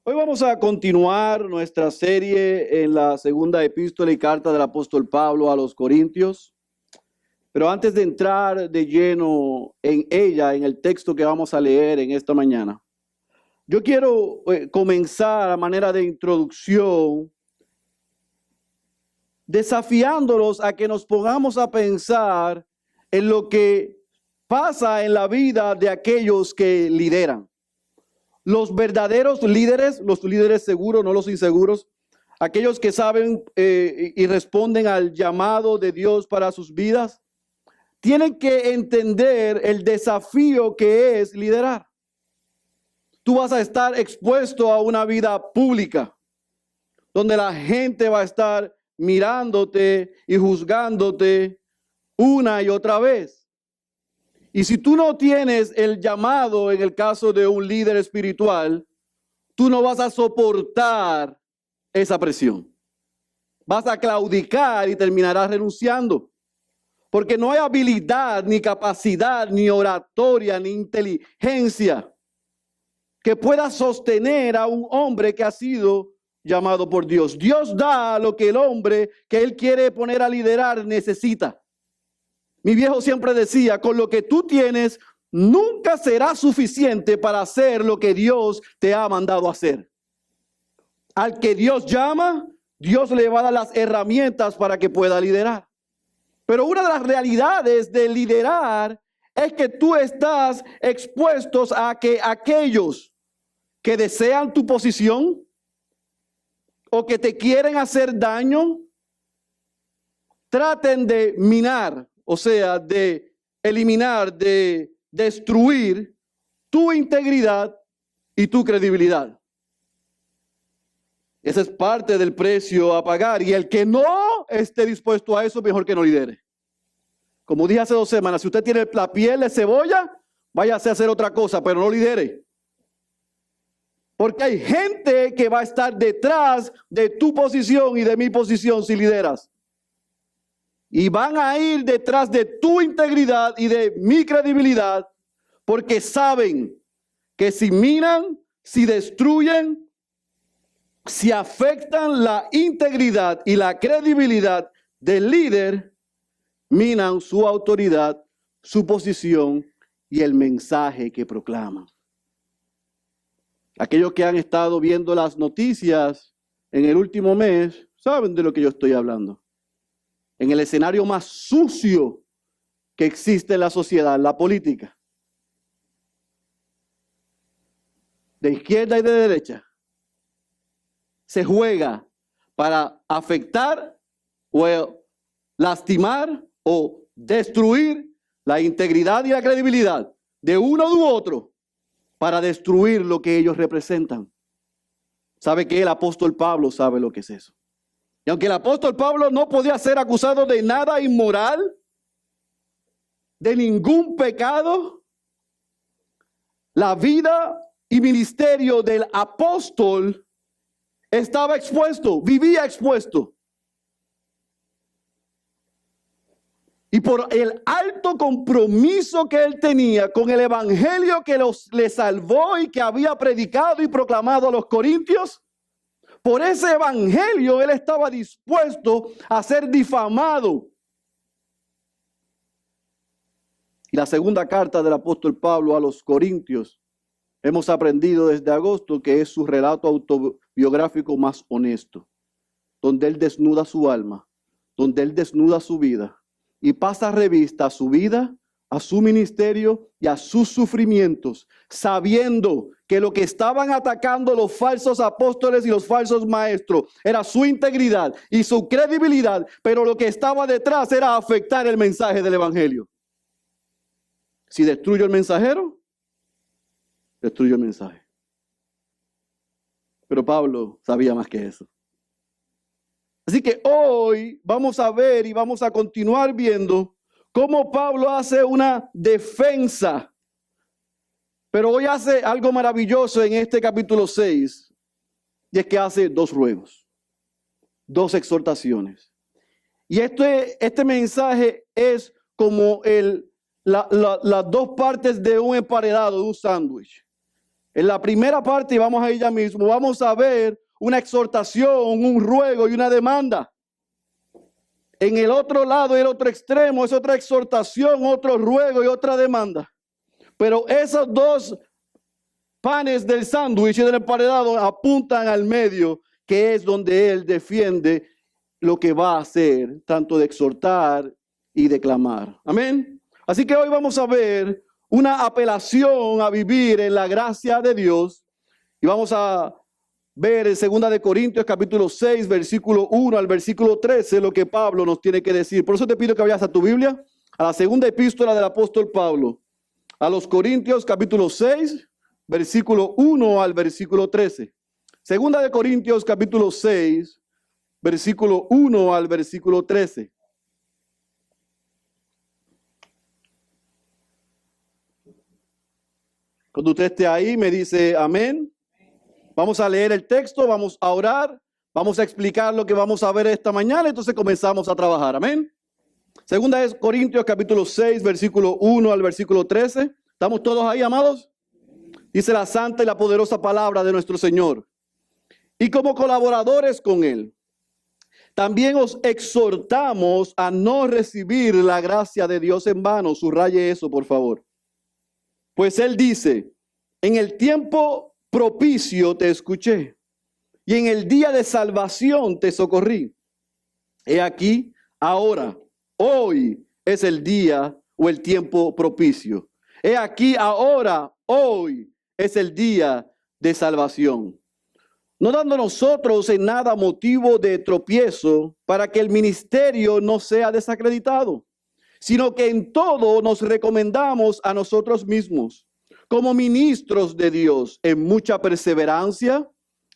Hoy vamos a continuar nuestra serie en la segunda epístola y carta del apóstol Pablo a los Corintios. Pero antes de entrar de lleno en ella, en el texto que vamos a leer en esta mañana, yo quiero comenzar a manera de introducción desafiándolos a que nos pongamos a pensar en lo que pasa en la vida de aquellos que lideran. Los verdaderos líderes, los líderes seguros, no los inseguros, aquellos que saben y responden al llamado de Dios para sus vidas, tienen que entender el desafío que es liderar. Tú vas a estar expuesto a una vida pública, donde la gente va a estar mirándote y juzgándote una y otra vez. Y si tú no tienes el llamado en el caso de un líder espiritual, tú no vas a soportar esa presión. Vas a claudicar y terminarás renunciando. Porque no hay habilidad, ni capacidad, ni oratoria, ni inteligencia que pueda sostener a un hombre que ha sido llamado por Dios. Dios da lo que el hombre que Él quiere poner a liderar necesita. Mi viejo siempre decía, con lo que tú tienes, nunca será suficiente para hacer lo que Dios te ha mandado hacer. Al que Dios llama, Dios le va a dar las herramientas para que pueda liderar. Pero una de las realidades de liderar es que tú estás expuesto a que aquellos que desean tu posición o que te quieren hacer daño, traten de minar, o sea, de eliminar, de destruir tu integridad y tu credibilidad. Ese es parte del precio a pagar. Y el que no esté dispuesto a eso, mejor que no lidere. Como dije hace 2 semanas, si usted tiene la piel de cebolla, váyase a hacer otra cosa, pero no lidere. Porque hay gente que va a estar detrás de tu posición y de mi posición si lideras. Y van a ir detrás de tu integridad y de mi credibilidad porque saben que si minan, si destruyen, si afectan la integridad y la credibilidad del líder, minan su autoridad, su posición y el mensaje que proclaman. Aquellos que han estado viendo las noticias en el último mes saben de lo que yo estoy hablando. En el escenario más sucio que existe en la sociedad, la política, de izquierda y de derecha, se juega para afectar o lastimar o destruir la integridad y la credibilidad de uno u otro para destruir lo que ellos representan. ¿Sabe qué? El apóstol Pablo sabe lo que es eso. Y aunque el apóstol Pablo no podía ser acusado de nada inmoral, de ningún pecado, la vida y ministerio del apóstol estaba expuesto, vivía expuesto. Y por el alto compromiso que él tenía con el evangelio que le salvó y que había predicado y proclamado a los corintios, por ese evangelio él estaba dispuesto a ser difamado. Y la segunda carta del apóstol Pablo a los Corintios, hemos aprendido desde agosto que es su relato autobiográfico más honesto, donde él desnuda su alma, donde él desnuda su vida y pasa revista a su vida, a su ministerio y a sus sufrimientos, sabiendo que lo que estaban atacando los falsos apóstoles y los falsos maestros era su integridad y su credibilidad, pero lo que estaba detrás era afectar el mensaje del evangelio. Si destruyo el mensajero, destruyo el mensaje. Pero Pablo sabía más que eso. Así que hoy vamos a ver y vamos a continuar viendo cómo Pablo hace una defensa. Pero hoy hace algo maravilloso en este capítulo 6. Y es que hace 2 ruegos, 2 exhortaciones. Y este mensaje es como las 2 partes de un emparedado, de un sándwich. En la primera parte, y vamos a ir ya mismo, vamos a ver una exhortación, un ruego y una demanda. En el otro lado, el otro extremo, es otra exhortación, otro ruego y otra demanda. Pero esos dos panes del sándwich y del emparedado apuntan al medio, que es donde él defiende lo que va a hacer, tanto de exhortar y de clamar. Amén. Así que hoy vamos a ver una apelación a vivir en la gracia de Dios. Y vamos a ver en 2 de Corintios capítulo 6, versículo 1 al versículo 13, lo que Pablo nos tiene que decir. Por eso te pido que vayas a tu Biblia, a la segunda epístola del apóstol Pablo, a los Corintios capítulo 6, versículo 1 al versículo 13. 2 de Corintios capítulo 6, versículo 1 al versículo 13. Cuando usted esté ahí, me dice amén. Vamos a leer el texto, vamos a orar, vamos a explicar lo que vamos a ver esta mañana, entonces comenzamos a trabajar. Amén. 2 de Corintios capítulo 6, versículo 1 al versículo 13. ¿Estamos todos ahí, amados? Dice la santa y la poderosa palabra de nuestro Señor. Y como colaboradores con Él, también os exhortamos a no recibir la gracia de Dios en vano. Subraye eso, por favor. Pues Él dice, en el tiempo propicio te escuché, y en el día de salvación te socorrí. He aquí, ahora, hoy es el día o el tiempo propicio. He aquí, ahora, hoy es el día de salvación. No dando nosotros en nada motivo de tropiezo para que el ministerio no sea desacreditado, sino que en todo nos recomendamos a nosotros mismos, como ministros de Dios, en mucha perseverancia,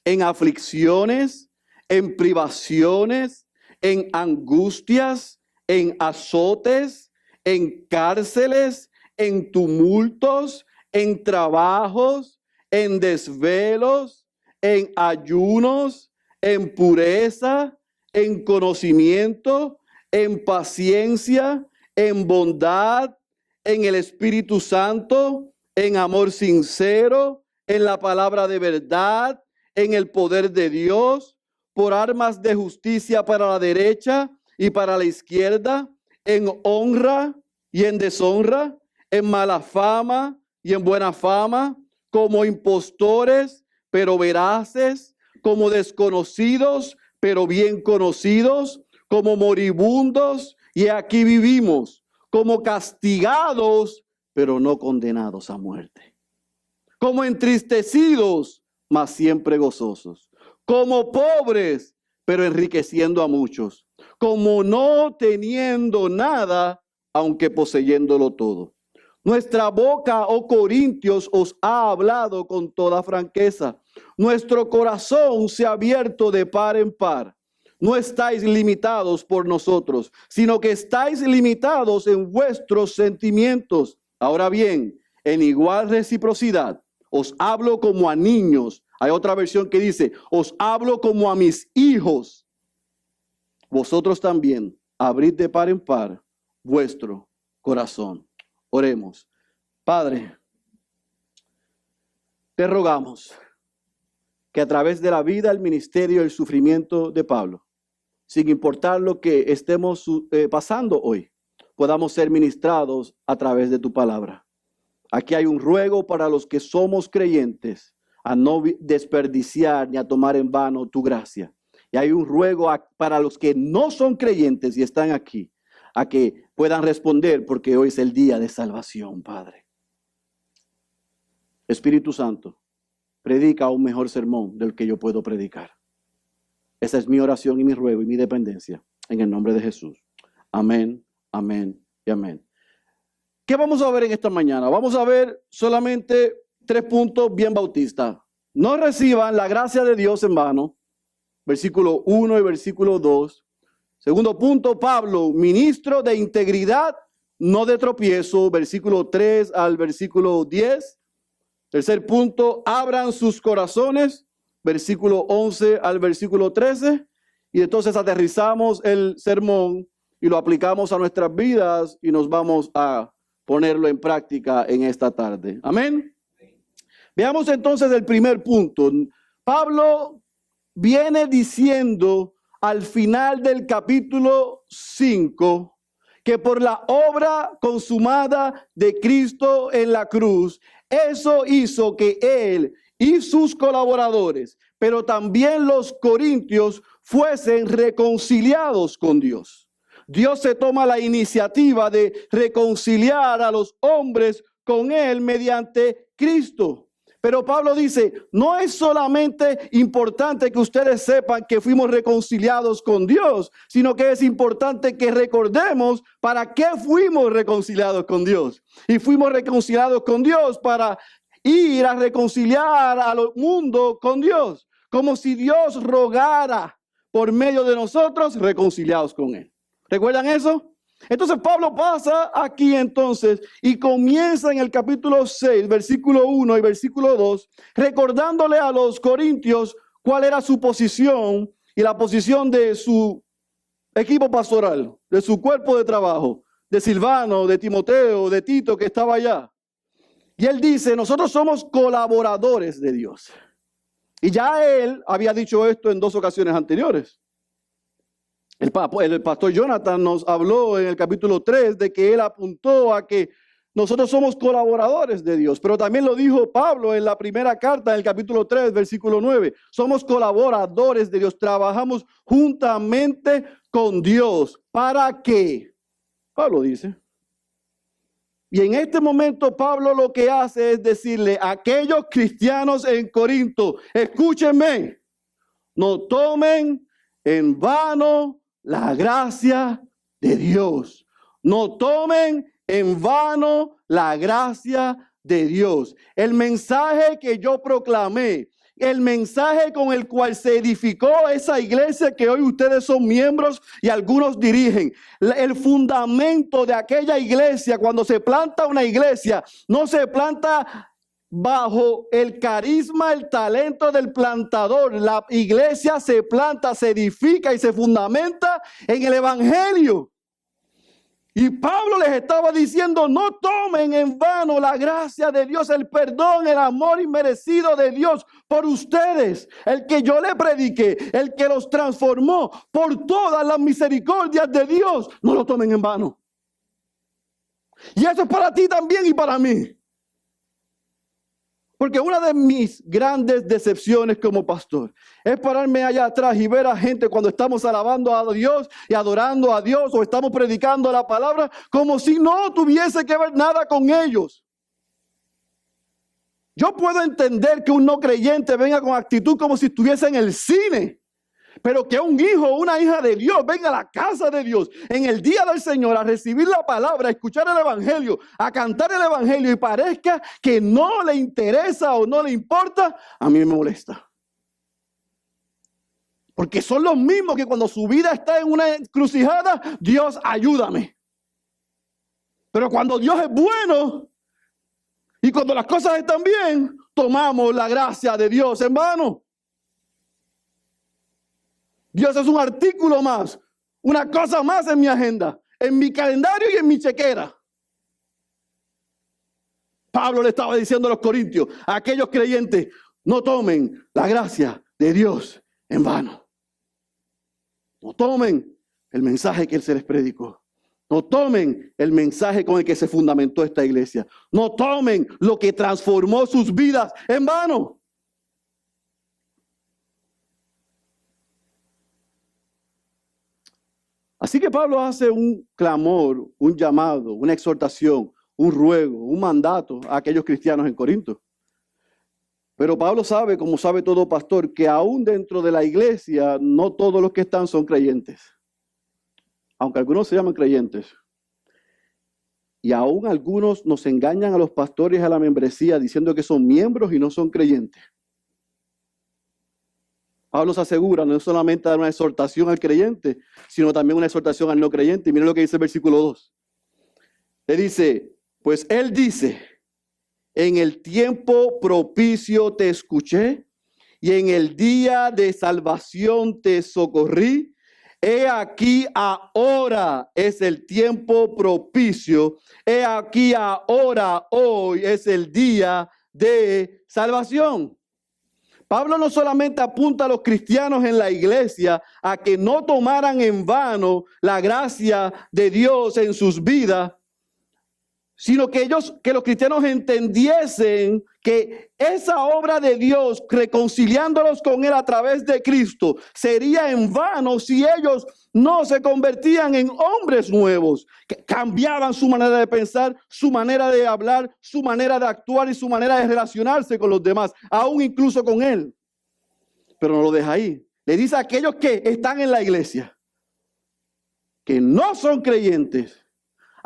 en aflicciones, en privaciones, en angustias, en azotes, en cárceles, en tumultos, en trabajos, en desvelos, en ayunos, en pureza, en conocimiento, en paciencia, en bondad, en el Espíritu Santo, en amor sincero, en la palabra de verdad, en el poder de Dios, por armas de justicia para la derecha y para la izquierda, en honra y en deshonra, en mala fama y en buena fama, como impostores, pero veraces, como desconocidos, pero bien conocidos, como moribundos, y aquí vivimos, como castigados, pero no condenados a muerte, como entristecidos, mas siempre gozosos, como pobres, pero enriqueciendo a muchos, como no teniendo nada, aunque poseyéndolo todo. Nuestra boca, oh Corintios, os ha hablado con toda franqueza. Nuestro corazón se ha abierto de par en par. No estáis limitados por nosotros, sino que estáis limitados en vuestros sentimientos. Ahora bien, en igual reciprocidad, os hablo como a niños. Hay otra versión que dice, os hablo como a mis hijos. Vosotros también abrid de par en par vuestro corazón. Oremos. Padre, te rogamos que a través de la vida, el ministerio, el sufrimiento de Pablo, sin importar lo que estemos pasando hoy, podamos ser ministrados a través de tu palabra. Aquí hay un ruego para los que somos creyentes a no desperdiciar ni a tomar en vano tu gracia. Y hay un ruego para los que no son creyentes y están aquí, a que puedan responder, porque hoy es el día de salvación, Padre. Espíritu Santo, predica un mejor sermón del que yo puedo predicar. Esa es mi oración y mi ruego y mi dependencia, en el nombre de Jesús. Amén, amén y amén. ¿Qué vamos a ver en esta mañana? Vamos a ver solamente 3 puntos bien bautistas. No reciban la gracia de Dios en vano, versículo 1 y versículo 2. Segundo punto, Pablo, ministro de integridad, no de tropiezo, versículo 3 al versículo 10. Tercer punto, abran sus corazones, versículo 11 al versículo 13. Y entonces aterrizamos el sermón y lo aplicamos a nuestras vidas y nos vamos a ponerlo en práctica en esta tarde. Amén. Veamos entonces el primer punto. Pablo viene diciendo al final del capítulo 5 que por la obra consumada de Cristo en la cruz, eso hizo que él y sus colaboradores, pero también los corintios, fuesen reconciliados con Dios. Dios se toma la iniciativa de reconciliar a los hombres con él mediante Cristo. Pero Pablo dice, no es solamente importante que ustedes sepan que fuimos reconciliados con Dios, sino que es importante que recordemos para qué fuimos reconciliados con Dios. Y fuimos reconciliados con Dios para ir a reconciliar al mundo con Dios, como si Dios rogara por medio de nosotros reconciliados con Él. ¿Recuerdan eso? Entonces Pablo pasa aquí entonces y comienza en el capítulo 6, versículo 1 y versículo 2, recordándole a los corintios cuál era su posición y la posición de su equipo pastoral, de su cuerpo de trabajo, de Silvano, de Timoteo, de Tito que estaba allá. Y él dice, nosotros somos colaboradores de Dios. Y ya él había dicho esto en 2 ocasiones anteriores. El pastor Jonathan nos habló en el capítulo 3 de que él apuntó a que nosotros somos colaboradores de Dios, pero también lo dijo Pablo en la primera carta, en el capítulo 3, versículo 9. Somos colaboradores de Dios, trabajamos juntamente con Dios. ¿Para qué? Pablo dice. Y en este momento Pablo lo que hace es decirle a aquellos cristianos en Corinto, escúchenme, no tomen en vano la gracia de Dios. No tomen en vano la gracia de Dios. El mensaje que yo proclamé, el mensaje con el cual se edificó esa iglesia que hoy ustedes son miembros y algunos dirigen. El fundamento de aquella iglesia, cuando se planta una iglesia, no se planta bajo el carisma, el talento del plantador. La iglesia se planta, se edifica y se fundamenta en el evangelio. Y Pablo les estaba diciendo, no tomen en vano la gracia de Dios, el perdón, el amor inmerecido de Dios por ustedes. El que yo le prediqué, el que los transformó por todas las misericordias de Dios. No lo tomen en vano. Y eso es para ti también y para mí. Porque una de mis grandes decepciones como pastor es pararme allá atrás y ver a gente cuando estamos alabando a Dios y adorando a Dios o estamos predicando la palabra como si no tuviese que ver nada con ellos. Yo puedo entender que un no creyente venga con actitud como si estuviese en el cine. Pero que un hijo o una hija de Dios venga a la casa de Dios en el día del Señor a recibir la palabra, a escuchar el evangelio, a cantar el evangelio y parezca que no le interesa o no le importa, a mí me molesta. Porque son los mismos que cuando su vida está en una encrucijada, Dios ayúdame. Pero cuando Dios es bueno y cuando las cosas están bien, tomamos la gracia de Dios en vano. Dios es un artículo más, una cosa más en mi agenda, en mi calendario y en mi chequera. Pablo le estaba diciendo a los corintios, a aquellos creyentes, no tomen la gracia de Dios en vano. No tomen el mensaje que él se les predicó. No tomen el mensaje con el que se fundamentó esta iglesia. No tomen lo que transformó sus vidas en vano. Así que Pablo hace un clamor, un llamado, una exhortación, un ruego, un mandato a aquellos cristianos en Corinto. Pero Pablo sabe, como sabe todo pastor, que aún dentro de la iglesia no todos los que están son creyentes. Aunque algunos se llaman creyentes. Y aún algunos nos engañan a los pastores y a la membresía diciendo que son miembros y no son creyentes. Pablo se asegura no solamente dar una exhortación al creyente, sino también una exhortación al no creyente. Y miren lo que dice el versículo 2. Le dice, pues él dice, en el tiempo propicio te escuché y en el día de salvación te socorrí. He aquí ahora es el tiempo propicio. He aquí ahora hoy es el día de salvación. Pablo no solamente apunta a los cristianos en la iglesia a que no tomaran en vano la gracia de Dios en sus vidas, sino que los cristianos entendiesen que esa obra de Dios, reconciliándolos con Él a través de Cristo, sería en vano si ellos no se convertían en hombres nuevos, que cambiaban su manera de pensar, su manera de hablar, su manera de actuar y su manera de relacionarse con los demás, aún incluso con Él. Pero no lo deja ahí. Le dice a aquellos que están en la iglesia, que no son creyentes,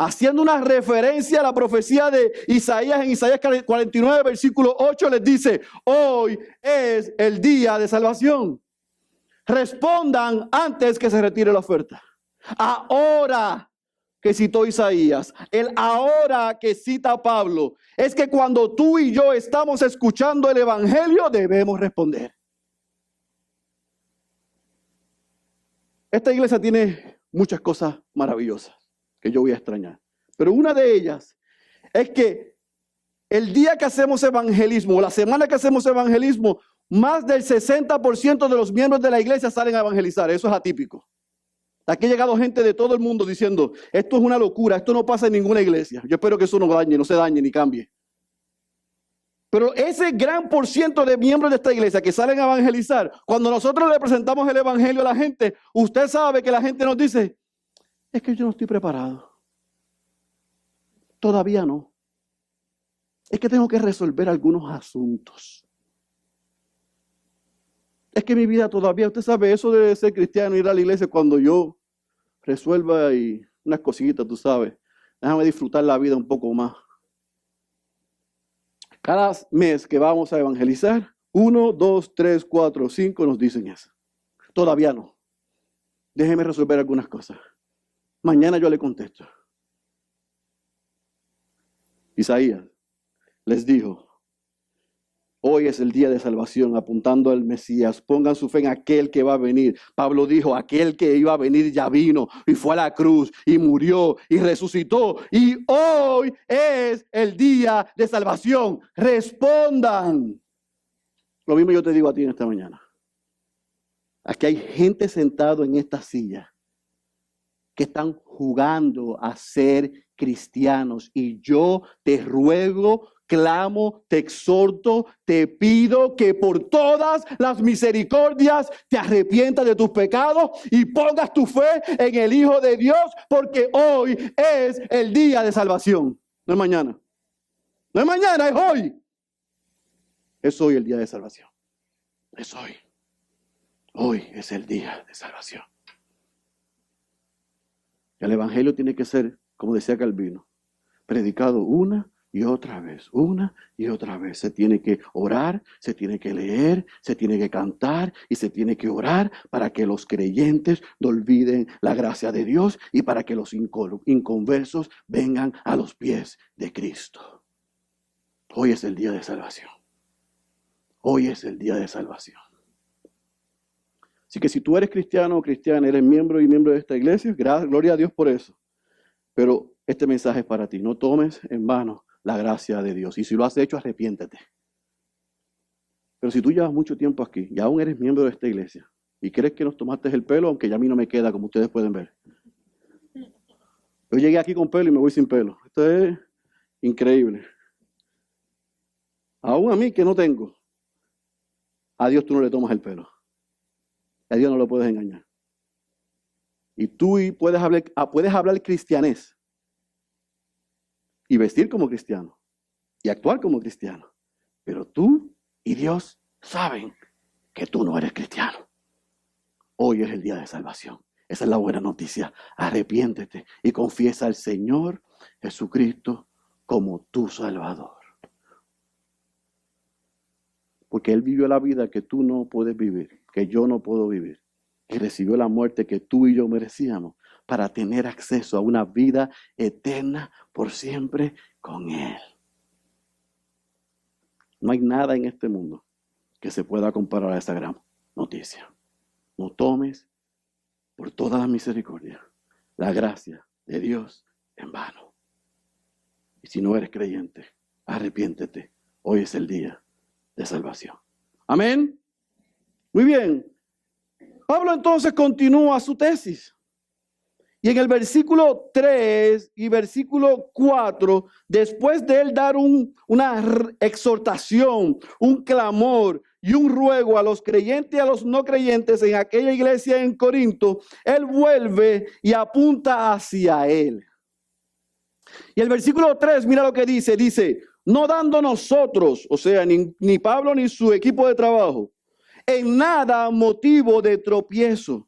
haciendo una referencia a la profecía de Isaías en Isaías 49, versículo 8, les dice: hoy es el día de salvación. Respondan antes que se retire la oferta. Ahora que citó Isaías, el ahora que cita Pablo, es que cuando tú y yo estamos escuchando el evangelio, debemos responder. Esta iglesia tiene muchas cosas maravillosas que yo voy a extrañar. Pero una de ellas es que el día que hacemos evangelismo, la semana que hacemos evangelismo, más del 60% de los miembros de la iglesia salen a evangelizar. Eso es atípico. Aquí ha llegado gente de todo el mundo diciendo: esto es una locura, esto no pasa en ninguna iglesia. Yo espero que eso no se dañe ni cambie. Pero ese gran por ciento de miembros de esta iglesia que salen a evangelizar, cuando nosotros le presentamos el evangelio a la gente, usted sabe que la gente nos dice: es que yo no estoy preparado. Todavía no. Es que tengo que resolver algunos asuntos. Es que mi vida todavía, usted sabe, eso de ser cristiano, ir a la iglesia cuando yo resuelva y unas cositas, tú sabes. Déjame disfrutar la vida un poco más. Cada mes que vamos a evangelizar, 1, 2, 3, 4, 5 nos dicen eso. Todavía no. Déjeme resolver algunas cosas. Mañana yo le contesto. Isaías les dijo: hoy es el día de salvación, apuntando al Mesías. Pongan su fe en aquel que va a venir. Pablo dijo: aquel que iba a venir ya vino y fue a la cruz y murió y resucitó. Y hoy es el día de salvación. Respondan. Lo mismo yo te digo a ti en esta mañana. Aquí hay gente sentado en esta silla que están jugando a ser cristianos, y yo te ruego, clamo, te exhorto, te pido que por todas las misericordias te arrepientas de tus pecados y pongas tu fe en el Hijo de Dios, porque hoy es el día de salvación. No es mañana. No es mañana, es hoy. Es hoy el día de salvación. Es hoy. Hoy es el día de salvación. El evangelio tiene que ser, como decía Calvino, predicado una y otra vez, una y otra vez. Se tiene que orar, se tiene que leer, se tiene que cantar y se tiene que orar para que los creyentes no olviden la gracia de Dios y para que los inconversos vengan a los pies de Cristo. Hoy es el día de salvación. Hoy es el día de salvación. Así que si tú eres cristiano o cristiana, eres miembro de esta iglesia, gloria a Dios por eso. Pero este mensaje es para ti. No tomes en vano la gracia de Dios. Y si lo has hecho, arrepiéntete. Pero si tú llevas mucho tiempo aquí y aún eres miembro de esta iglesia y crees que nos tomaste el pelo, aunque ya a mí no me queda, como ustedes pueden ver. Yo llegué aquí con pelo y me voy sin pelo. Esto es increíble. Aún a mí que no tengo, a Dios tú no le tomas el pelo. A Dios no lo puedes engañar. Y tú puedes hablar cristianés y vestir como cristiano y actuar como cristiano. Pero tú y Dios saben que tú no eres cristiano. Hoy es el día de salvación. Esa es la buena noticia. Arrepiéntete y confiesa al Señor Jesucristo como tu Salvador. Porque Él vivió la vida que tú no puedes vivir, que yo no puedo vivir. Y recibió la muerte que tú y yo merecíamos para tener acceso a una vida eterna por siempre con Él. No hay nada en este mundo que se pueda comparar a esa gran noticia. No tomes por toda la misericordia la gracia de Dios en vano. Y si no eres creyente, arrepiéntete hoy es el día de salvación. Amén. Muy bien. Pablo entonces continúa su tesis. Y en el versículo 3 y versículo 4, después de él dar una exhortación, un clamor y un ruego a los creyentes y a los no creyentes en aquella iglesia en Corinto, él vuelve y apunta hacia él. Y el versículo 3, mira lo que dice, no dando nosotros, o sea, ni Pablo ni su equipo de trabajo, en nada motivo de tropiezo,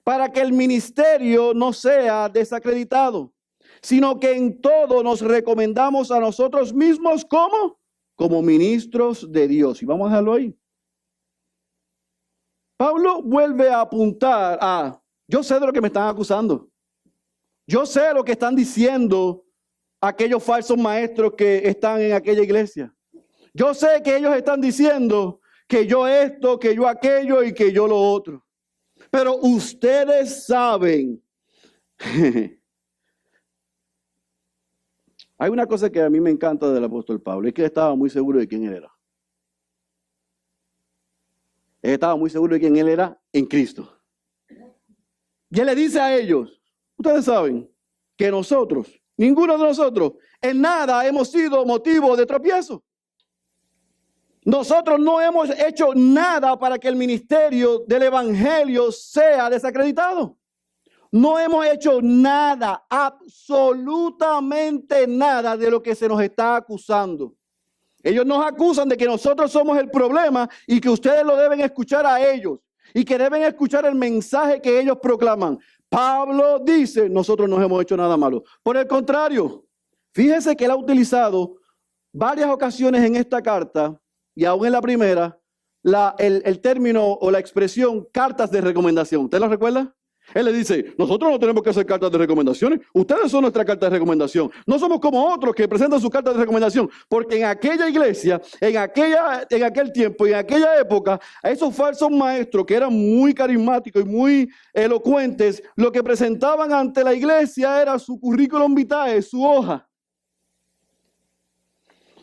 para que el ministerio no sea desacreditado, sino que en todo nos recomendamos a nosotros mismos como ministros de Dios. Y vamos a dejarlo ahí. Pablo vuelve a apuntar a, yo sé de lo que me están acusando. Yo sé lo que están diciendo aquellos falsos maestros que están en aquella iglesia. Yo sé que ellos están diciendo que yo esto, que yo aquello y que yo lo otro. Pero ustedes saben, hay una cosa que a mí me encanta del apóstol Pablo, es que él estaba muy seguro de quién él era. Él estaba muy seguro de quién él era en Cristo. Y él le dice a ellos, ustedes saben que nosotros, ninguno de nosotros, en nada hemos sido motivo de tropiezo. Nosotros no hemos hecho nada para que el ministerio del evangelio sea desacreditado. No hemos hecho nada, absolutamente nada de lo que se nos está acusando. Ellos nos acusan de que nosotros somos el problema y que ustedes lo deben escuchar a ellos y que deben escuchar el mensaje que ellos proclaman. Pablo dice, nosotros no hemos hecho nada malo. Por el contrario, fíjese que él ha utilizado varias ocasiones en esta carta, y aún en la primera, el término o la expresión cartas de recomendación. ¿Usted lo recuerda? Él le dice, nosotros no tenemos que hacer cartas de recomendaciones. Ustedes son nuestra carta de recomendación. No somos como otros que presentan sus cartas de recomendación. Porque en aquella iglesia, en aquel tiempo y en aquella época, a esos falsos maestros que eran muy carismáticos y muy elocuentes, lo que presentaban ante la iglesia era su currículum vitae, su hoja.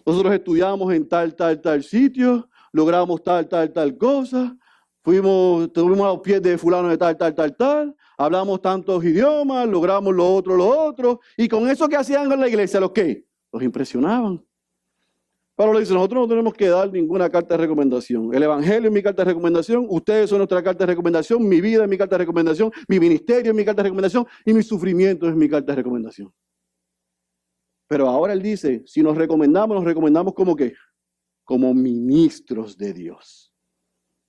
Nosotros estudiamos en tal sitio, logramos tal cosa, estuvimos a los pies de fulano de tal, hablamos tantos idiomas, logramos lo otro, y con eso que hacían en la iglesia, ¿los qué? Los impresionaban. Pablo le dice, nosotros no tenemos que dar ninguna carta de recomendación. El evangelio es mi carta de recomendación, ustedes son nuestra carta de recomendación, mi vida es mi carta de recomendación, mi ministerio es mi carta de recomendación, y mi sufrimiento es mi carta de recomendación. Pero ahora él dice, si nos recomendamos como qué? Como ministros de Dios.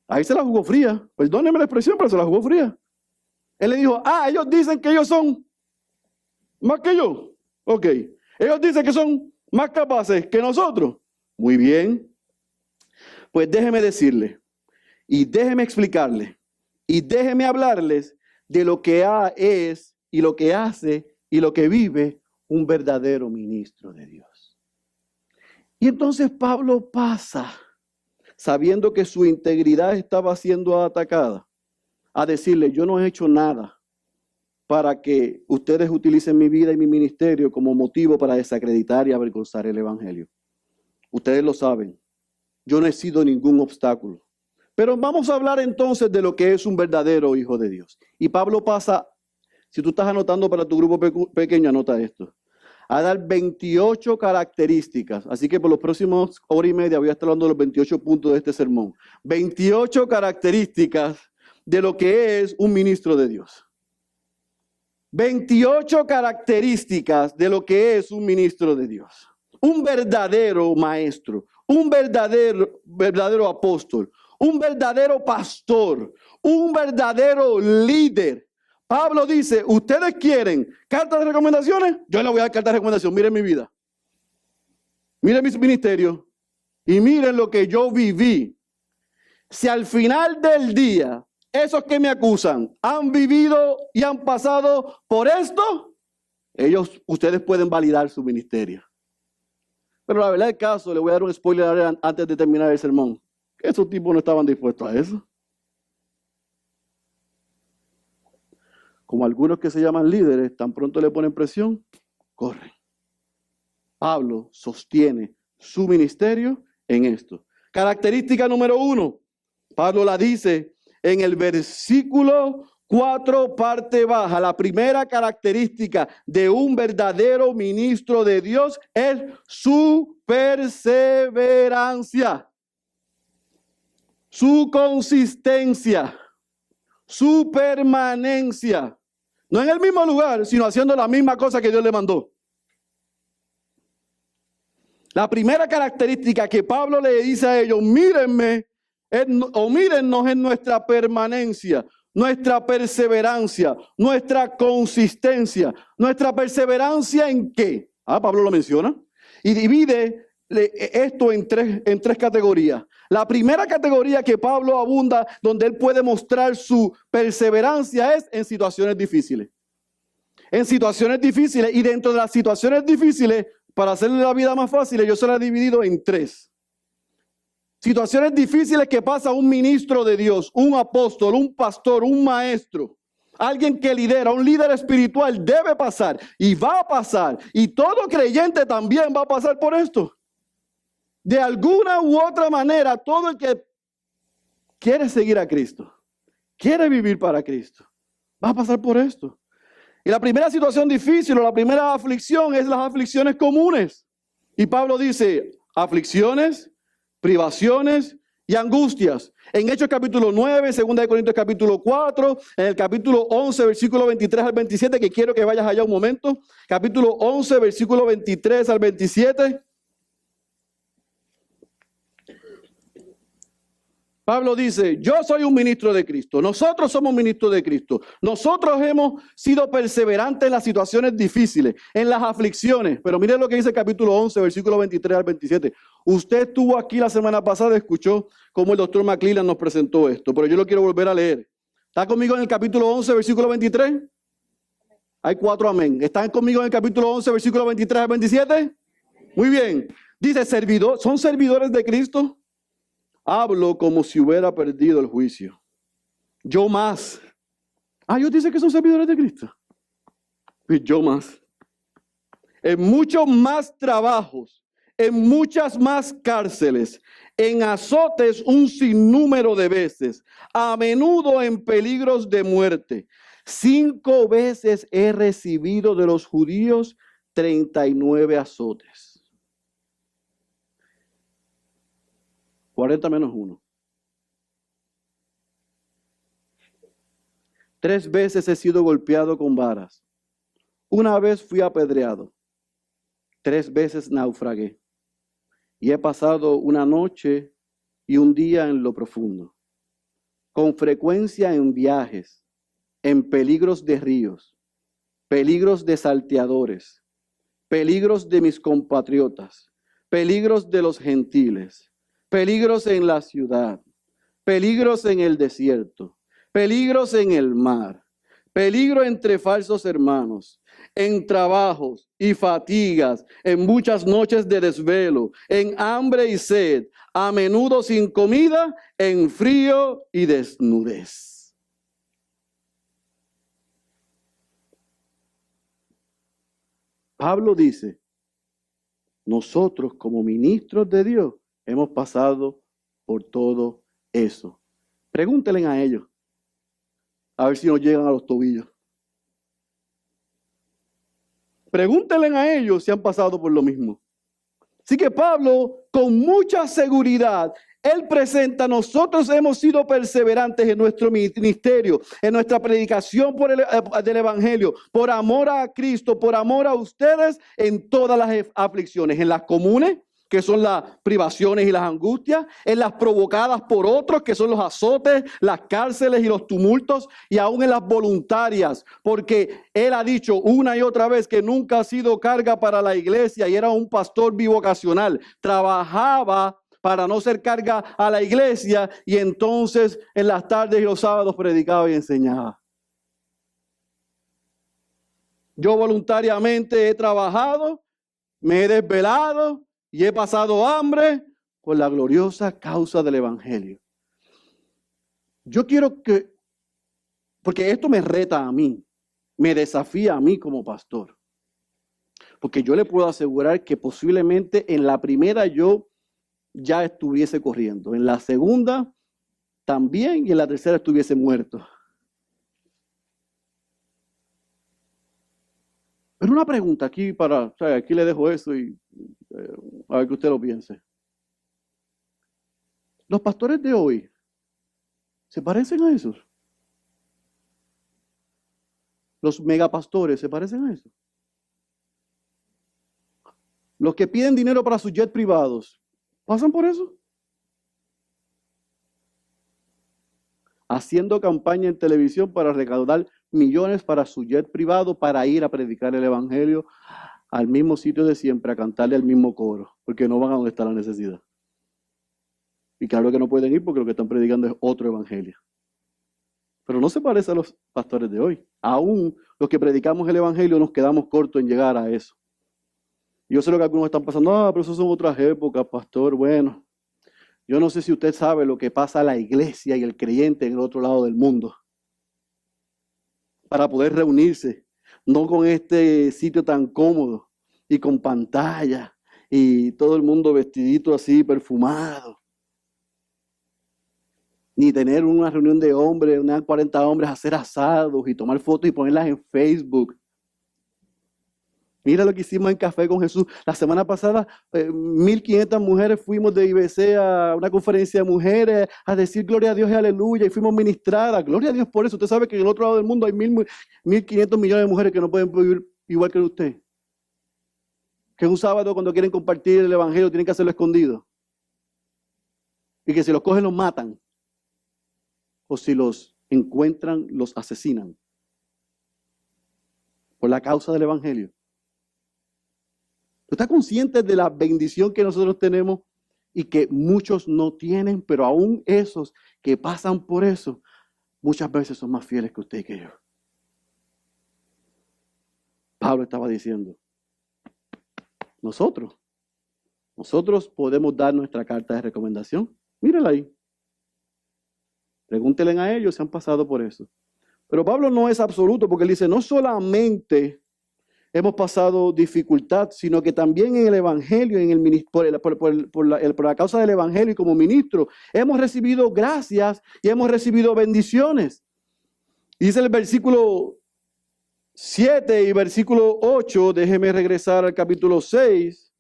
Ahí se la jugó fría. Perdónenme la expresión, pero se la jugó fría. Él le dijo, ellos dicen que ellos son más que yo. Ok. Ellos dicen que son más capaces que nosotros. Muy bien. Pues déjeme decirle, y déjeme explicarle, y déjeme hablarles de lo que es, y lo que hace, y lo que vive un verdadero ministro de Dios. Y entonces Pablo pasa, sabiendo que su integridad estaba siendo atacada, a decirle, yo no he hecho nada para que ustedes utilicen mi vida y mi ministerio como motivo para desacreditar y avergonzar el evangelio. Ustedes lo saben, yo no he sido ningún obstáculo. Pero vamos a hablar entonces de lo que es un verdadero hijo de Dios. Y Pablo pasa, si tú estás anotando para tu grupo pequeño, anota esto. A dar 28 características. Así que por los próximos hora y media voy a estar hablando de los 28 puntos de este sermón. 28 características de lo que es un ministro de Dios. 28 características de lo que es un ministro de Dios. Un verdadero maestro, un verdadero apóstol, un verdadero pastor, un verdadero líder. Pablo dice, ¿ustedes quieren cartas de recomendaciones? Yo les voy a dar cartas de recomendación. Miren mi vida. Miren mi ministerio. Y miren lo que yo viví. Si al final del día, esos que me acusan han vivido y han pasado por esto, ustedes pueden validar su ministerio. Pero la verdad del caso, le voy a dar un spoiler antes de terminar el sermón. Esos tipos no estaban dispuestos a eso. Como algunos que se llaman líderes, tan pronto le ponen presión, corren. Pablo sostiene su ministerio en esto. Característica número 1, Pablo la dice en el versículo 4, parte baja. La primera característica de un verdadero ministro de Dios es su perseverancia, su consistencia, su permanencia. No en el mismo lugar, sino haciendo la misma cosa que Dios le mandó. La primera característica que Pablo le dice a ellos, mírenme, mírennos en nuestra permanencia, nuestra perseverancia, nuestra consistencia. ¿Nuestra perseverancia en qué? Pablo lo menciona y divide esto en tres categorías. La primera categoría que Pablo abunda, donde él puede mostrar su perseverancia, es en situaciones difíciles. En situaciones difíciles, y dentro de las situaciones difíciles, para hacerle la vida más fácil, yo se la he dividido en 3. Situaciones difíciles que pasa un ministro de Dios, un apóstol, un pastor, un maestro, alguien que lidera, un líder espiritual, debe pasar y va a pasar. Y todo creyente también va a pasar por esto. De alguna u otra manera, todo el que quiere seguir a Cristo, quiere vivir para Cristo, va a pasar por esto. Y la primera situación difícil o la primera aflicción es las aflicciones comunes. Y Pablo dice, aflicciones, privaciones y angustias. En Hechos capítulo 9, 2 Corintios capítulo 4, en el capítulo 11, versículo 23 al 27, que quiero que vayas allá un momento. Capítulo 11, versículo 23 al 27. Pablo dice, yo soy un ministro de Cristo, nosotros somos ministros de Cristo, nosotros hemos sido perseverantes en las situaciones difíciles, en las aflicciones, pero miren lo que dice el capítulo 11, versículo 23 al 27. Usted estuvo aquí la semana pasada, escuchó cómo el doctor McClellan nos presentó esto, pero yo lo quiero volver a leer. ¿Está conmigo en el capítulo 11, versículo 23? Hay 4 amén. ¿Están conmigo en el capítulo 11, versículo 23 al 27? Muy bien. Dice, ¿son servidores de Cristo? Hablo como si hubiera perdido el juicio. Yo más. Ellos dicen que son servidores de Cristo. Y yo más. En muchos más trabajos, en muchas más cárceles, en azotes un sinnúmero de veces, a menudo en peligros de muerte. 5 veces he recibido de los judíos 39 azotes. 40 menos 1. 3 veces he sido golpeado con varas. Una vez fui apedreado. 3 veces naufragué. Y he pasado una noche y un día en lo profundo. Con frecuencia en viajes, en peligros de ríos, peligros de salteadores, peligros de mis compatriotas, peligros de los gentiles, peligros en la ciudad, peligros en el desierto, peligros en el mar, peligro entre falsos hermanos, en trabajos y fatigas, en muchas noches de desvelo, en hambre y sed, a menudo sin comida, en frío y desnudez. Pablo dice, nosotros como ministros de Dios hemos pasado por todo eso. Pregúntenle a ellos, a ver si nos llegan a los tobillos. Pregúntenle a ellos si han pasado por lo mismo. Así que Pablo, con mucha seguridad, él presenta, nosotros hemos sido perseverantes en nuestro ministerio, en nuestra predicación del Evangelio, por amor a Cristo, por amor a ustedes, en todas las aflicciones, en las comunes, que son las privaciones y las angustias, en las provocadas por otros, que son los azotes, las cárceles y los tumultos, y aún en las voluntarias, porque él ha dicho una y otra vez que nunca ha sido carga para la iglesia y era un pastor bivocacional, trabajaba para no ser carga a la iglesia y entonces en las tardes y los sábados predicaba y enseñaba. Yo voluntariamente he trabajado, me he desvelado, y he pasado hambre por la gloriosa causa del Evangelio. Yo quiero porque esto me reta a mí, me desafía a mí como pastor. Porque yo le puedo asegurar que posiblemente en la primera yo ya estuviese corriendo. En la segunda también y en la tercera estuviese muerto. Pero una pregunta aquí aquí le dejo eso y a ver que usted lo piense. Los pastores de hoy se parecen a esos. Los megapastores se parecen a eso. Los que piden dinero para sus jets privados, ¿pasan por eso? Haciendo campaña en televisión para recaudar millones para su jet privado para ir a predicar el evangelio al mismo sitio de siempre, a cantarle al mismo coro, porque no van a donde está la necesidad. Y claro que no pueden ir porque lo que están predicando es otro evangelio. Pero no se parece a los pastores de hoy. Aún los que predicamos el evangelio nos quedamos cortos en llegar a eso. Yo sé lo que algunos están pasando, pero eso son otras épocas, pastor. Bueno, yo no sé si usted sabe lo que pasa a la iglesia y el creyente en el otro lado del mundo. Para poder reunirse, no con este sitio tan cómodo y con pantalla y todo el mundo vestidito así, perfumado. Ni tener una reunión de hombres, unas 40 hombres, hacer asados y tomar fotos y ponerlas en Facebook. Mira lo que hicimos en Café con Jesús. La semana pasada, 1,500 mujeres fuimos de IBC a una conferencia de mujeres a decir gloria a Dios y aleluya y fuimos ministradas. Gloria a Dios por eso. Usted sabe que en el otro lado del mundo hay 1,500 millones de mujeres que no pueden vivir igual que usted. Que un sábado cuando quieren compartir el evangelio tienen que hacerlo escondido. Y que si los cogen los matan. O si los encuentran, los asesinan. Por la causa del evangelio. ¿Tú estás consciente de la bendición que nosotros tenemos y que muchos no tienen, pero aún esos que pasan por eso, muchas veces son más fieles que usted y que yo? Pablo estaba diciendo, nosotros podemos dar nuestra carta de recomendación. Mírala ahí. Pregúntenle a ellos si han pasado por eso. Pero Pablo no es absoluto porque él dice, no solamente hemos pasado dificultad, sino que también en el evangelio, por la causa del evangelio y como ministro, hemos recibido gracias y hemos recibido bendiciones. Dice el versículo 7 y versículo 8, déjeme regresar al capítulo 6.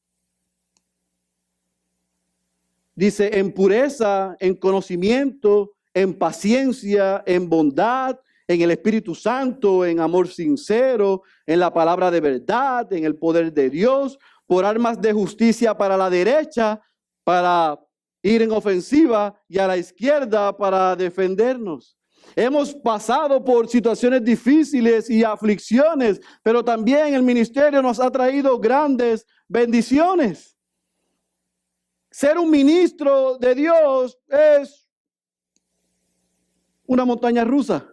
Dice, en pureza, en conocimiento, en paciencia, en bondad, en el Espíritu Santo, en amor sincero, en la palabra de verdad, en el poder de Dios, por armas de justicia para la derecha, para ir en ofensiva, y a la izquierda para defendernos. Hemos pasado por situaciones difíciles y aflicciones, pero también el ministerio nos ha traído grandes bendiciones. Ser un ministro de Dios es una montaña rusa.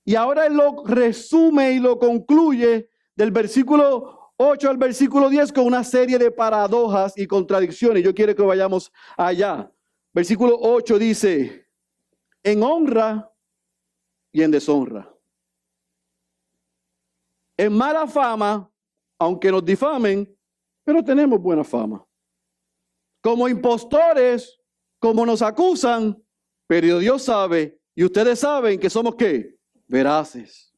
Y ahora él lo resume y lo concluye del versículo 8 al versículo 10 con una serie de paradojas y contradicciones. Yo quiero que vayamos allá. Versículo 8 dice, en honra y en deshonra. En mala fama, aunque nos difamen, pero tenemos buena fama. Como impostores, como nos acusan, pero Dios sabe, y ustedes saben que somos ¿qué? Veraces.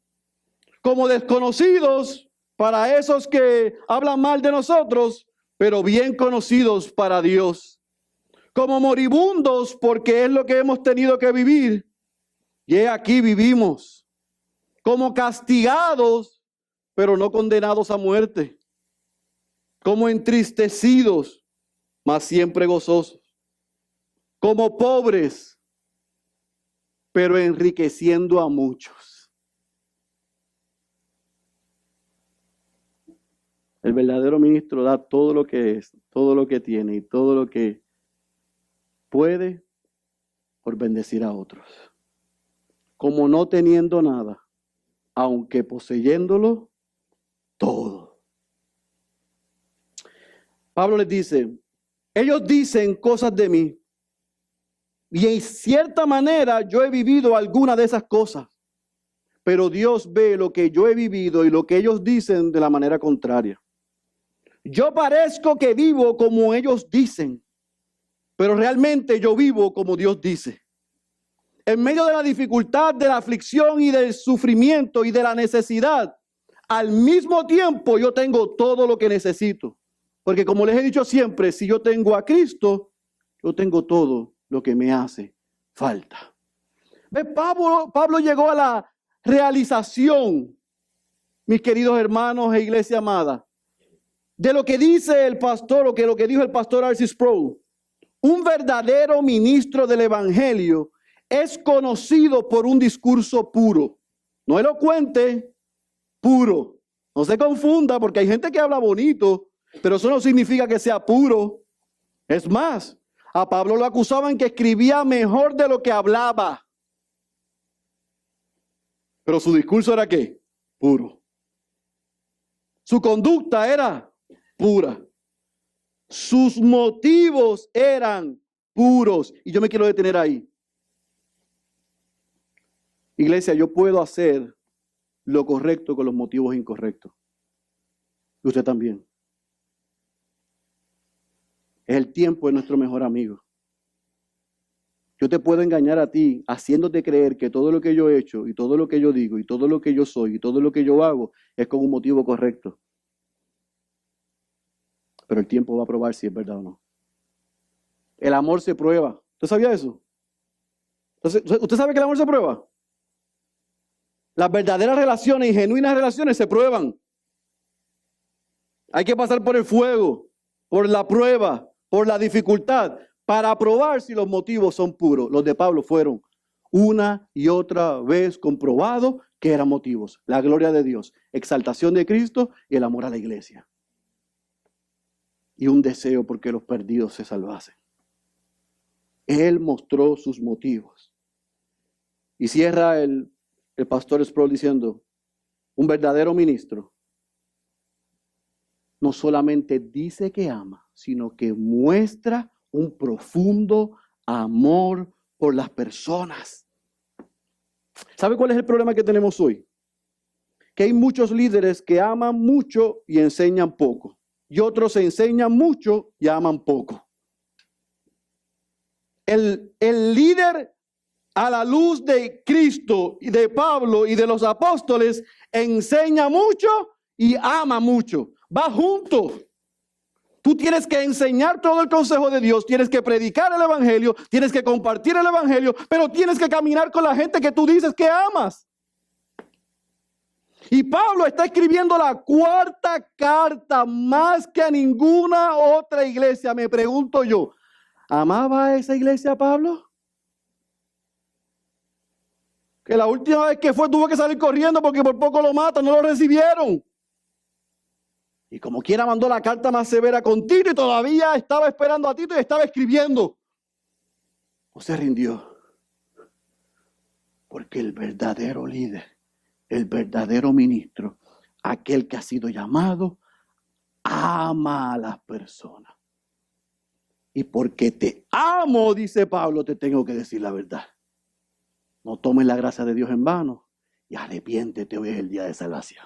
Como desconocidos para esos que hablan mal de nosotros, pero bien conocidos para Dios. Como moribundos porque es lo que hemos tenido que vivir, y aquí vivimos. Como castigados, pero no condenados a muerte. Como entristecidos, mas siempre gozosos. Como pobres, pero enriqueciendo a muchos. El verdadero ministro da todo lo que es, todo lo que tiene y todo lo que puede por bendecir a otros. Como no teniendo nada, aunque poseyéndolo todo. Pablo les dice, ellos dicen cosas de mí, y en cierta manera yo he vivido alguna de esas cosas, pero Dios ve lo que yo he vivido y lo que ellos dicen de la manera contraria. Yo parezco que vivo como ellos dicen, pero realmente yo vivo como Dios dice. En medio de la dificultad, de la aflicción y del sufrimiento y de la necesidad, al mismo tiempo yo tengo todo lo que necesito. Porque como les he dicho siempre, si yo tengo a Cristo, yo tengo todo lo que me hace falta. ¿Ves? Pablo llegó a la realización, mis queridos hermanos e iglesia amada, de lo que dice el pastor, o que lo que dijo el pastor R.C. Sproul. Un verdadero ministro del evangelio es conocido por un discurso puro, no elocuente, puro. No se confunda, porque hay gente que habla bonito, pero eso no significa que sea puro. Es más, a Pablo lo acusaban que escribía mejor de lo que hablaba. Pero su discurso era ¿qué? Puro. Su conducta era pura. Sus motivos eran puros. Y yo me quiero detener ahí. Iglesia, yo puedo hacer lo correcto con los motivos incorrectos. Y usted también. Es el tiempo de nuestro mejor amigo. Yo te puedo engañar a ti haciéndote creer que todo lo que yo he hecho y todo lo que yo digo y todo lo que yo soy y todo lo que yo hago es con un motivo correcto. Pero el tiempo va a probar si es verdad o no. El amor se prueba. ¿Usted sabía eso? Entonces, ¿usted sabe que el amor se prueba? Las verdaderas relaciones y genuinas relaciones se prueban. Hay que pasar por el fuego, por la prueba, por la dificultad, para probar si los motivos son puros. Los de Pablo fueron una y otra vez comprobados que eran motivos. La gloria de Dios, exaltación de Cristo y el amor a la iglesia. Y un deseo porque los perdidos se salvasen. Él mostró sus motivos. Y cierra el pastor Sproul diciendo, un verdadero ministro no solamente dice que ama, sino que muestra un profundo amor por las personas. ¿Sabe cuál es el problema que tenemos hoy? Que hay muchos líderes que aman mucho y enseñan poco. Y otros enseñan mucho y aman poco. El líder a la luz de Cristo y de Pablo y de los apóstoles enseña mucho y ama mucho. Va junto. Tú tienes que enseñar todo el consejo de Dios, tienes que predicar el evangelio, tienes que compartir el evangelio, pero tienes que caminar con la gente que tú dices que amas. Y Pablo está escribiendo la cuarta carta más que a ninguna otra iglesia. Me pregunto yo, ¿amaba a esa iglesia Pablo? Que la última vez que fue tuvo que salir corriendo porque por poco lo matan, no lo recibieron. Y como quiera mandó la carta más severa con Tito y todavía estaba esperando a Tito y estaba escribiendo. No se rindió. Porque el verdadero líder, el verdadero ministro, aquel que ha sido llamado, ama a las personas. Y porque te amo, dice Pablo, te tengo que decir la verdad. No tomes la gracia de Dios en vano y arrepiéntete, hoy es el día de salvación.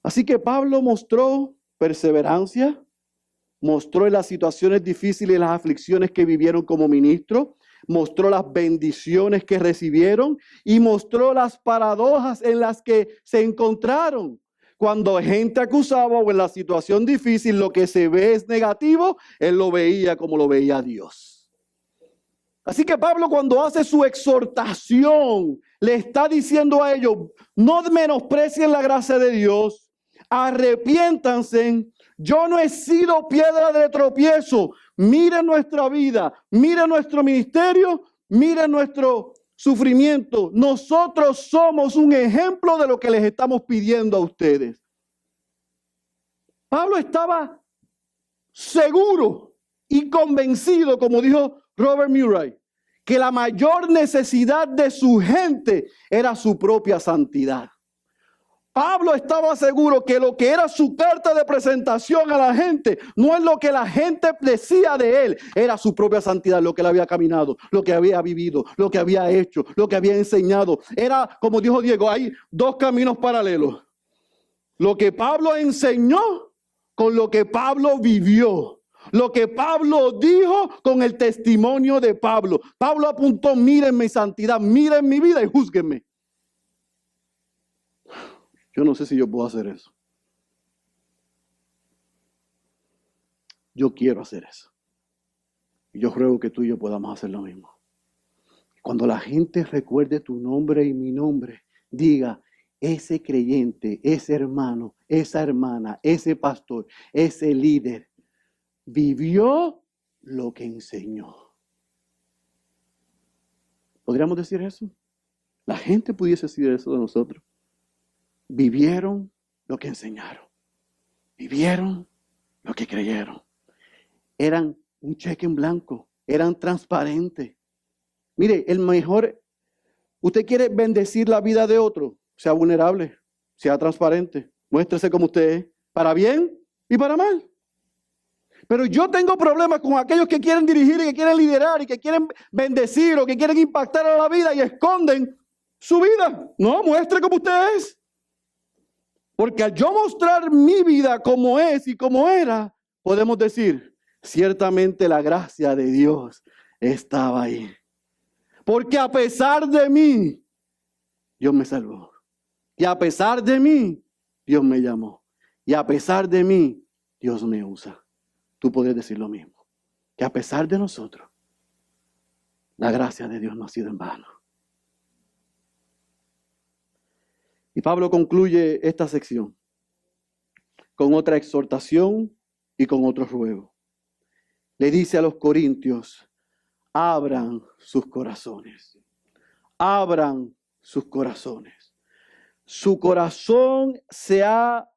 Así que Pablo mostró perseverancia, mostró en las situaciones difíciles y las aflicciones que vivieron como ministro, mostró las bendiciones que recibieron y mostró las paradojas en las que se encontraron. Cuando gente acusaba o en la situación difícil lo que se ve es negativo, él lo veía como lo veía Dios. Así que Pablo, cuando hace su exhortación, le está diciendo a ellos, no menosprecien la gracia de Dios, arrepiéntanse, yo no he sido piedra de tropiezo. Miren nuestra vida, miren nuestro ministerio, miren nuestro sufrimiento. Nosotros somos un ejemplo de lo que les estamos pidiendo a ustedes. Pablo estaba seguro y convencido, como dijo Robert Murray, que la mayor necesidad de su gente era su propia santidad. Pablo estaba seguro que lo que era su carta de presentación a la gente no es lo que la gente decía de él, era su propia santidad, lo que él había caminado, lo que había vivido, lo que había hecho, lo que había enseñado. Era, como dijo Diego, hay dos caminos paralelos. Lo que Pablo enseñó con lo que Pablo vivió. Lo que Pablo dijo con el testimonio de Pablo. Pablo apuntó, miren mi santidad, miren mi vida y júzguenme. Yo no sé si yo puedo hacer eso. Yo quiero hacer eso. Y yo ruego que tú y yo podamos hacer lo mismo. Cuando la gente recuerde tu nombre y mi nombre, diga, ese creyente, ese hermano, esa hermana, ese pastor, ese líder, vivió lo que enseñó. ¿Podríamos decir eso? La gente pudiese decir eso de nosotros. Vivieron lo que enseñaron. Vivieron lo que creyeron. Eran un cheque en blanco. Eran transparentes. Mire, el mejor, usted quiere bendecir la vida de otro, sea vulnerable, sea transparente, muéstrese como usted es, para bien y para mal. Pero yo tengo problemas con aquellos que quieren dirigir y que quieren liderar y que quieren bendecir o que quieren impactar a la vida y esconden su vida. No, muestre como usted es. Porque al yo mostrar mi vida como es y como era, podemos decir, ciertamente la gracia de Dios estaba ahí. Porque a pesar de mí, Dios me salvó. Y a pesar de mí, Dios me llamó. Y a pesar de mí, Dios me usa. Tú puedes decir lo mismo. Que a pesar de nosotros, la gracia de Dios no ha sido en vano. Y Pablo concluye esta sección con otra exhortación y con otro ruego. Le dice a los corintios, abran sus corazones. Abran sus corazones. Su corazón se ha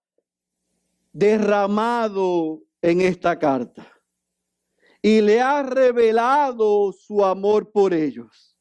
derramado en esta carta y le ha revelado su amor por ellos.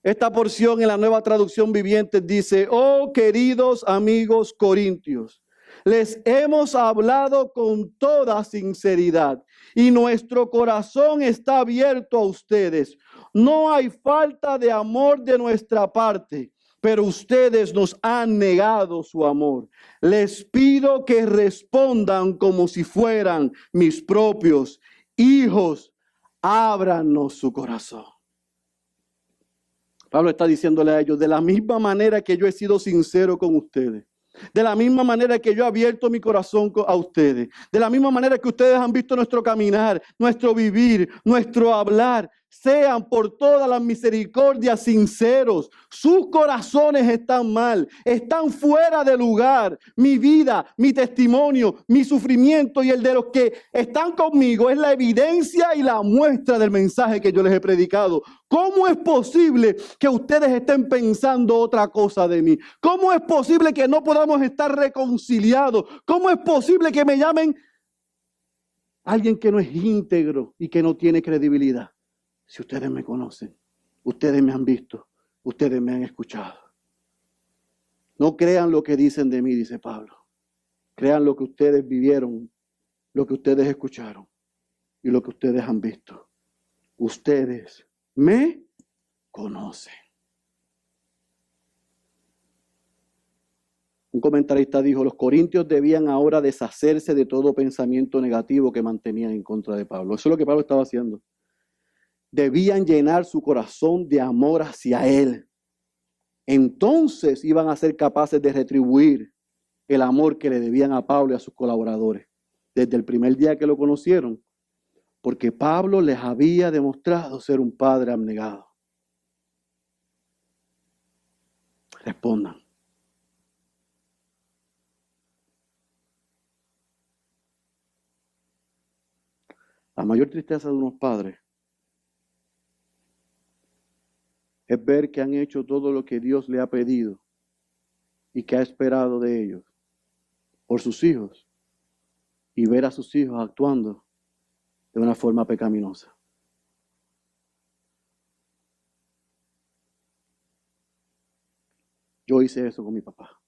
Esta porción en la Nueva Traducción Viviente dice, oh queridos amigos corintios, les hemos hablado con toda sinceridad y nuestro corazón está abierto a ustedes. No hay falta de amor de nuestra parte, pero ustedes nos han negado su amor. Les pido que respondan como si fueran mis propios hijos. Ábranos su corazón. Pablo está diciéndole a ellos, de la misma manera que yo he sido sincero con ustedes, de la misma manera que yo he abierto mi corazón a ustedes, de la misma manera que ustedes han visto nuestro caminar, nuestro vivir, nuestro hablar, sean por todas las misericordias sinceros. Sus corazones están mal, están fuera de lugar. Mi vida, mi testimonio, mi sufrimiento y el de los que están conmigo es la evidencia y la muestra del mensaje que yo les he predicado. ¿Cómo es posible que ustedes estén pensando otra cosa de mí? ¿Cómo es posible que no podamos estar reconciliados? ¿Cómo es posible que me llamen alguien que no es íntegro y que no tiene credibilidad? Si ustedes me conocen, ustedes me han visto, ustedes me han escuchado. No crean lo que dicen de mí, dice Pablo. Crean lo que ustedes vivieron, lo que ustedes escucharon y lo que ustedes han visto. Ustedes me conocen. Un comentarista dijo, los corintios debían ahora deshacerse de todo pensamiento negativo que mantenían en contra de Pablo. Eso es lo que Pablo estaba haciendo. Debían llenar su corazón de amor hacia él. Entonces iban a ser capaces de retribuir el amor que le debían a Pablo y a sus colaboradores desde el primer día que lo conocieron, porque Pablo les había demostrado ser un padre abnegado. Respondan. La mayor tristeza de unos padres es ver que han hecho todo lo que Dios le ha pedido y que ha esperado de ellos por sus hijos y ver a sus hijos actuando de una forma pecaminosa. Yo hice eso con mi papá.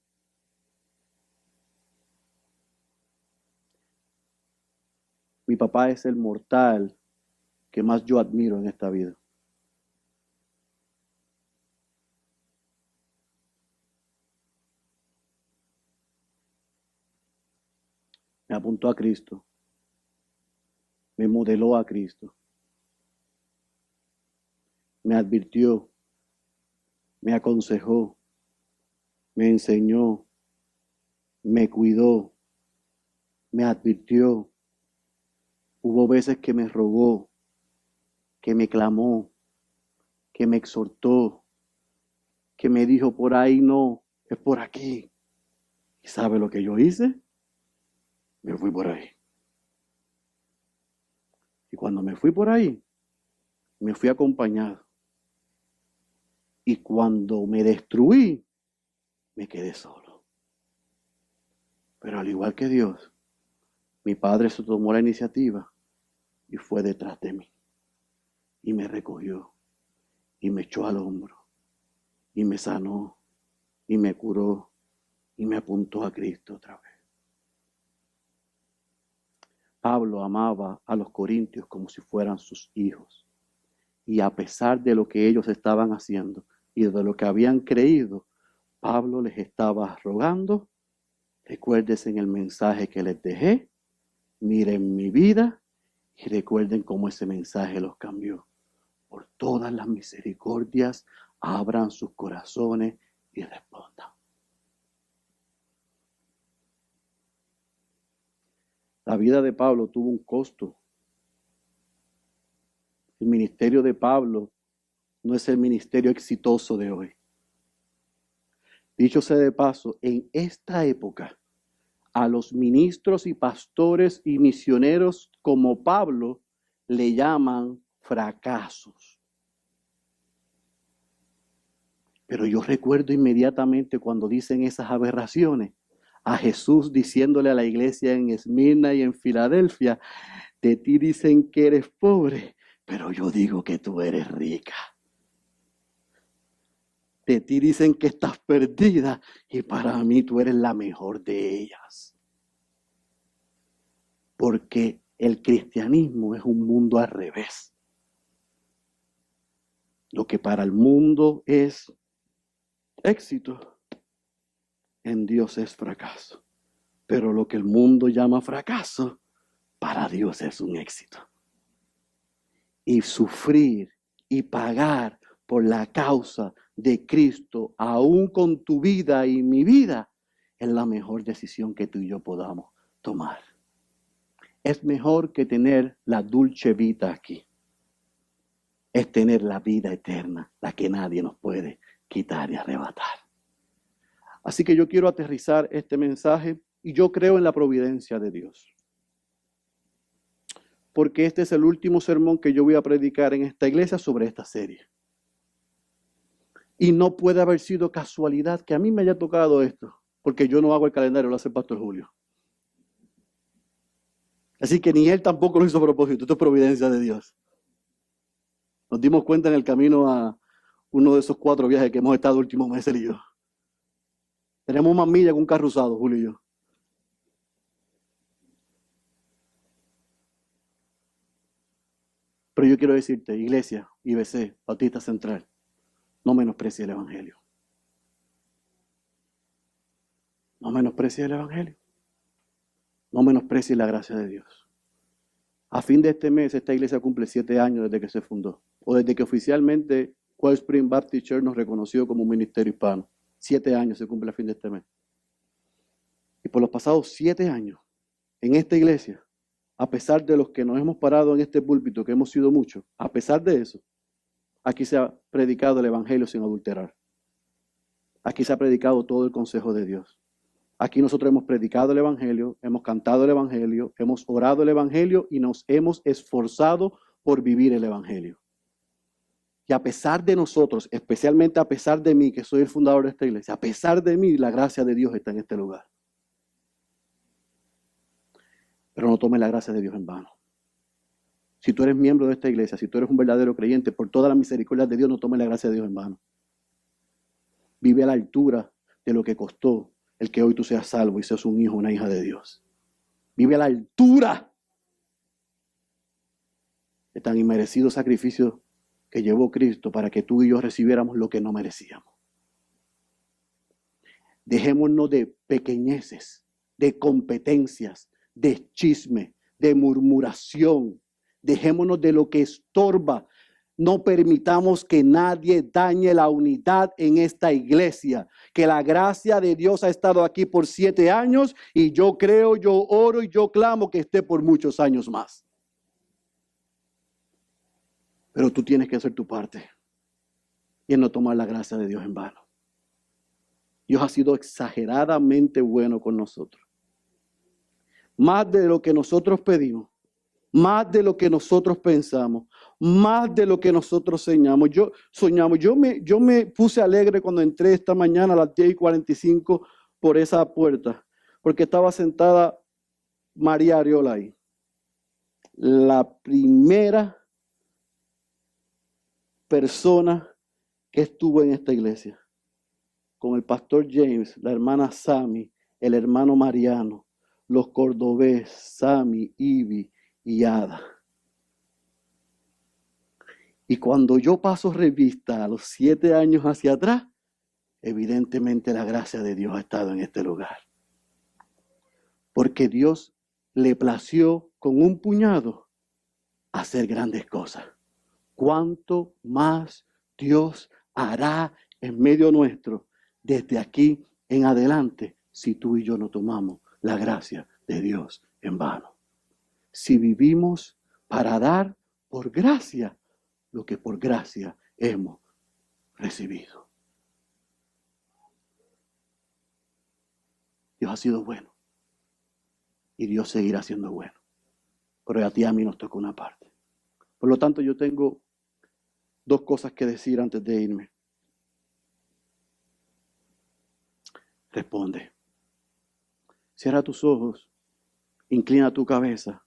Mi papá es el mortal que más yo admiro en esta vida. me apuntó a Cristo, me modeló a Cristo, me advirtió, me aconsejó, me enseñó, me cuidó, me advirtió. Hubo veces que me rogó, que me clamó, que me exhortó, que me dijo por ahí no, es por aquí. ¿Y sabe lo que yo hice? Me fui por ahí. Y cuando me fui por ahí, me fui acompañado. Y cuando me destruí, me quedé solo. Pero al igual que Dios, mi padre se tomó la iniciativa y fue detrás de mí. Y me recogió, y me echó al hombro, y me sanó, y me curó, y me apuntó a Cristo otra vez. Pablo amaba a los corintios como si fueran sus hijos. Y a pesar de lo que ellos estaban haciendo y de lo que habían creído, Pablo les estaba rogando: recuérdense en el mensaje que les dejé, miren mi vida y recuerden cómo ese mensaje los cambió. Por todas las misericordias, abran sus corazones y respondan. La vida de Pablo tuvo un costo. El ministerio de Pablo no es el ministerio exitoso de hoy. Dicho sea de paso, en esta época, a los ministros y pastores y misioneros como Pablo le llaman fracasos. Pero yo recuerdo inmediatamente cuando dicen esas aberraciones a Jesús diciéndole a la iglesia en Esmirna y en Filadelfia: de ti dicen que eres pobre, pero yo digo que tú eres rica. De ti dicen que estás perdida y para mí tú eres la mejor de ellas. Porque el cristianismo es un mundo al revés. Lo que para el mundo es éxito, en Dios es fracaso. Pero lo que el mundo llama fracaso, para Dios es un éxito. Y sufrir y pagar por la causa de Cristo, aún con tu vida y mi vida, es la mejor decisión que tú y yo podamos tomar. Es mejor que tener la dulce vida aquí. Es tener la vida eterna, la que nadie nos puede quitar y arrebatar. Así que yo quiero aterrizar este mensaje y yo creo en la providencia de Dios. Porque este es el último sermón que yo voy a predicar en esta iglesia sobre esta serie. Y no puede haber sido casualidad que a mí me haya tocado esto, porque yo no hago el calendario, lo hace el pastor Julio. Así que ni él tampoco lo hizo a propósito, esto es providencia de Dios. Nos dimos cuenta en el camino a uno de esos 4 viajes que hemos estado el último mes, él y yo. Tenemos más millas que un carro usado, Julio y yo. Pero yo quiero decirte, iglesia, IBC, Bautista Central, no menosprecies el evangelio. No menosprecies el evangelio. No menosprecies la gracia de Dios. A fin de este mes, esta iglesia cumple 7 años desde que se fundó, o desde que oficialmente Cold Spring Baptist Church nos reconoció como un ministerio hispano. 7 años se cumple a fin de este mes. Y por los pasados 7 años, en esta iglesia, a pesar de los que nos hemos parado en este púlpito, que hemos sido muchos, a pesar de eso, aquí se ha predicado el evangelio sin adulterar. Aquí se ha predicado todo el consejo de Dios. Aquí nosotros hemos predicado el evangelio, hemos cantado el evangelio, hemos orado el evangelio y nos hemos esforzado por vivir el evangelio. Y a pesar de nosotros, especialmente a pesar de mí, que soy el fundador de esta iglesia, a pesar de mí, la gracia de Dios está en este lugar. Pero no tomes la gracia de Dios en vano. Si tú eres miembro de esta iglesia, si tú eres un verdadero creyente, por toda la misericordia de Dios, no tomes la gracia de Dios en vano. Vive a la altura de lo que costó el que hoy tú seas salvo y seas un hijo, una hija de Dios. Vive a la altura de tan inmerecido sacrificio que llevó Cristo para que tú y yo recibiéramos lo que no merecíamos. Dejémonos de pequeñeces, de competencias, de chisme, de murmuración. Dejémonos de lo que estorba. No permitamos que nadie dañe la unidad en esta iglesia. Que la gracia de Dios ha estado aquí por 7 años y yo creo, yo oro y yo clamo que esté por muchos años más. Pero tú tienes que hacer tu parte y no tomar la gracia de Dios en vano. Dios ha sido exageradamente bueno con nosotros. Más de lo que nosotros pedimos, más de lo que nosotros pensamos, más de lo que nosotros soñamos. Yo me puse alegre cuando entré esta mañana a las 10:45 por esa puerta, porque estaba sentada María Ariola ahí. La primera persona que estuvo en esta iglesia, con el pastor James, la hermana Sammy, el hermano Mariano, los cordobés, Sammy, Ivy y Ada. Y cuando yo paso revista a los 7 años hacia atrás, evidentemente la gracia de Dios ha estado en este lugar. Porque Dios le plació con un puñado hacer grandes cosas. ¿Cuánto más Dios hará en medio nuestro desde aquí en adelante si tú y yo no tomamos la gracia de Dios en vano? Si vivimos para dar por gracia lo que por gracia hemos recibido. Dios ha sido bueno y Dios seguirá siendo bueno, pero a ti y a mí nos toca una parte. Por lo tanto, yo tengo 2 cosas que decir antes de irme. Responde. Cierra tus ojos, inclina tu cabeza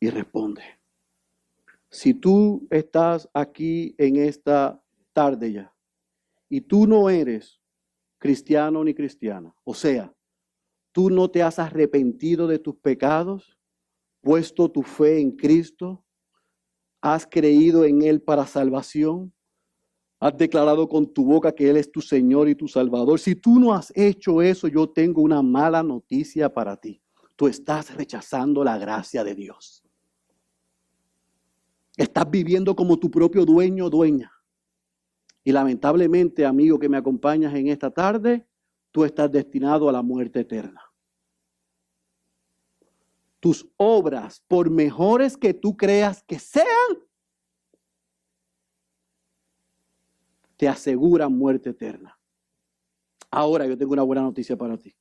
y responde. Si tú estás aquí en esta tarde ya y tú no eres cristiano ni cristiana, o sea, tú no te has arrepentido de tus pecados, puesto tu fe en Cristo, has creído en Él para salvación, has declarado con tu boca que Él es tu Señor y tu Salvador. Si tú no has hecho eso, yo tengo una mala noticia para ti. Tú estás rechazando la gracia de Dios. Estás viviendo como tu propio dueño o dueña. Y lamentablemente, amigo que me acompañas en esta tarde, tú estás destinado a la muerte eterna. Tus obras, por mejores que tú creas que sean, te aseguran muerte eterna. Ahora yo tengo una buena noticia para ti.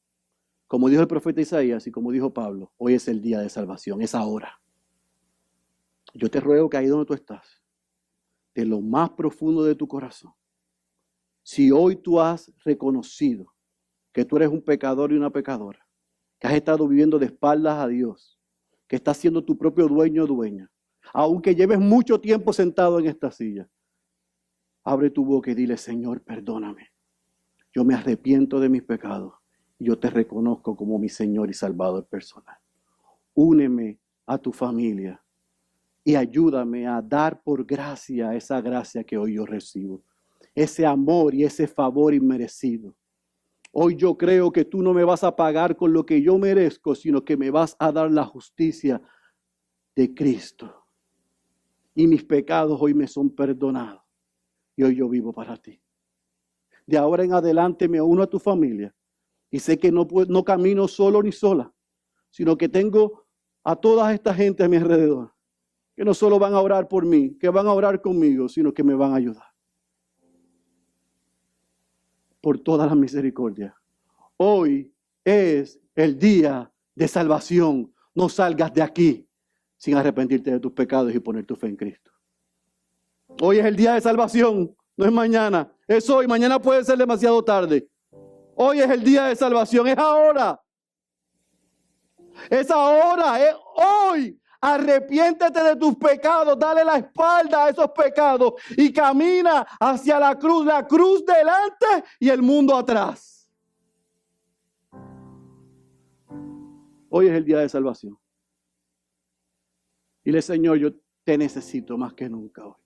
Como dijo el profeta Isaías y como dijo Pablo, hoy es el día de salvación, es ahora. Yo te ruego que ahí donde tú estás, de lo más profundo de tu corazón, si hoy tú has reconocido que tú eres un pecador y una pecadora, que has estado viviendo de espaldas a Dios, que estás siendo tu propio dueño o dueña, aunque lleves mucho tiempo sentado en esta silla, abre tu boca y dile: Señor, perdóname. Yo me arrepiento de mis pecados y yo te reconozco como mi Señor y Salvador personal. Úneme a tu familia y ayúdame a dar por gracia esa gracia que hoy yo recibo, ese amor y ese favor inmerecido. Hoy yo creo que tú no me vas a pagar con lo que yo merezco, sino que me vas a dar la justicia de Cristo. Y mis pecados hoy me son perdonados. Y hoy yo vivo para ti. De ahora en adelante me uno a tu familia. Y sé que no camino solo ni sola, sino que tengo a toda esta gente a mi alrededor, que no solo van a orar por mí, que van a orar conmigo, sino que me van a ayudar. Por toda la misericordia. Hoy es el día de salvación. No salgas de aquí sin arrepentirte de tus pecados y poner tu fe en Cristo. Hoy es el día de salvación, no es mañana. Es hoy, mañana puede ser demasiado tarde. Hoy es el día de salvación, es ahora. Es ahora, es hoy. Arrepiéntete de tus pecados, dale la espalda a esos pecados y camina hacia la cruz delante y el mundo atrás. Hoy es el día de salvación. Dile: Señor, yo te necesito más que nunca hoy.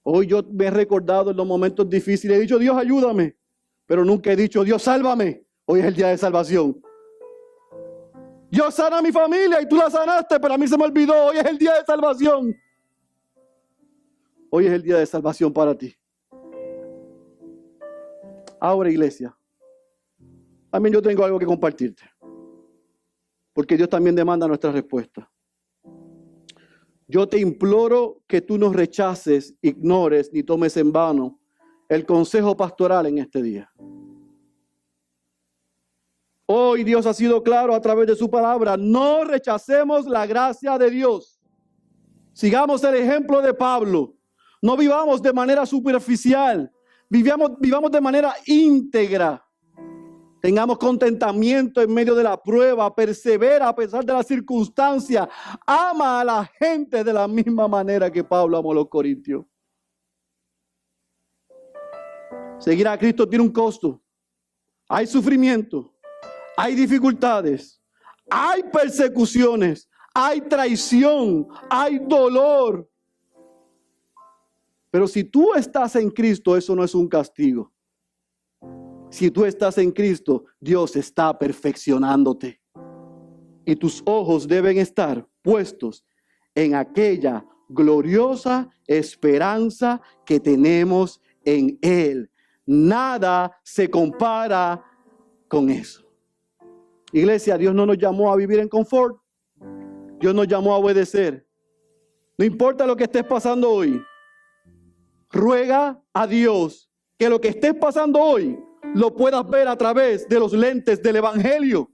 Hoy yo me he recordado en los momentos difíciles, he dicho: Dios, ayúdame, pero nunca he dicho: Dios, sálvame. Hoy es el día de salvación. Dios sana a mi familia y tú la sanaste, pero a mí se me olvidó. Hoy es el día de salvación. Hoy es el día de salvación para ti. Ahora, iglesia, también yo tengo algo que compartirte. Porque Dios también demanda nuestra respuesta. Yo te imploro que tú no rechaces, ignores ni tomes en vano el consejo pastoral en este día. Hoy Dios ha sido claro a través de su palabra. No rechacemos la gracia de Dios. Sigamos el ejemplo de Pablo. No vivamos de manera superficial. Vivamos de manera íntegra. Tengamos contentamiento en medio de la prueba. Persevera a pesar de las circunstancias. Ama a la gente de la misma manera que Pablo amó a los corintios. Seguir a Cristo tiene un costo. Hay sufrimiento. Hay dificultades. Hay persecuciones. Hay traición. Hay dolor. Pero si tú estás en Cristo, eso no es un castigo. Si tú estás en Cristo, Dios está perfeccionándote. Y tus ojos deben estar puestos en aquella gloriosa esperanza que tenemos en Él. Nada se compara con eso. Iglesia, Dios no nos llamó a vivir en confort. Dios nos llamó a obedecer. No importa lo que estés pasando hoy. Ruega a Dios que lo que estés pasando hoy lo puedas ver a través de los lentes del Evangelio.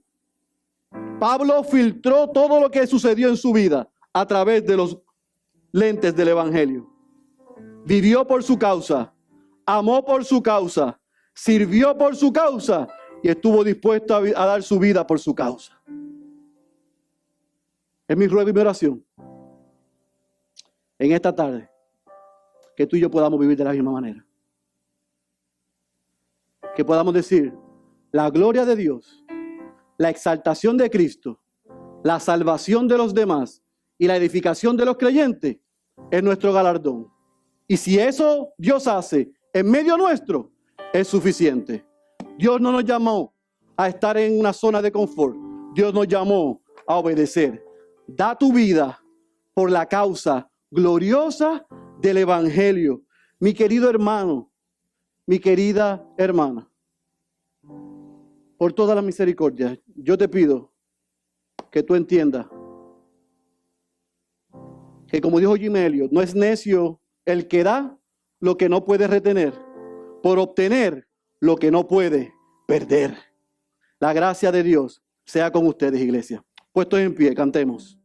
Pablo filtró todo lo que sucedió en su vida a través de los lentes del Evangelio. Vivió por su causa, amó por su causa, sirvió por su causa y estuvo dispuesto a dar su vida por su causa. Es mi ruego y mi oración en esta tarde que tú y yo podamos vivir de la misma manera. Que podamos decir, la gloria de Dios, la exaltación de Cristo, la salvación de los demás y la edificación de los creyentes es nuestro galardón. Y si eso Dios hace en medio nuestro, es suficiente. Dios no nos llamó a estar en una zona de confort. Dios nos llamó a obedecer. Da tu vida por la causa gloriosa del Evangelio. Mi querido hermano, mi querida hermana, por toda la misericordia, yo te pido que tú entiendas que, como dijo Jim Elliot, no es necio el que da lo que no puede retener por obtener lo que no puede perder. La gracia de Dios sea con ustedes, iglesia. Puestos en pie, cantemos.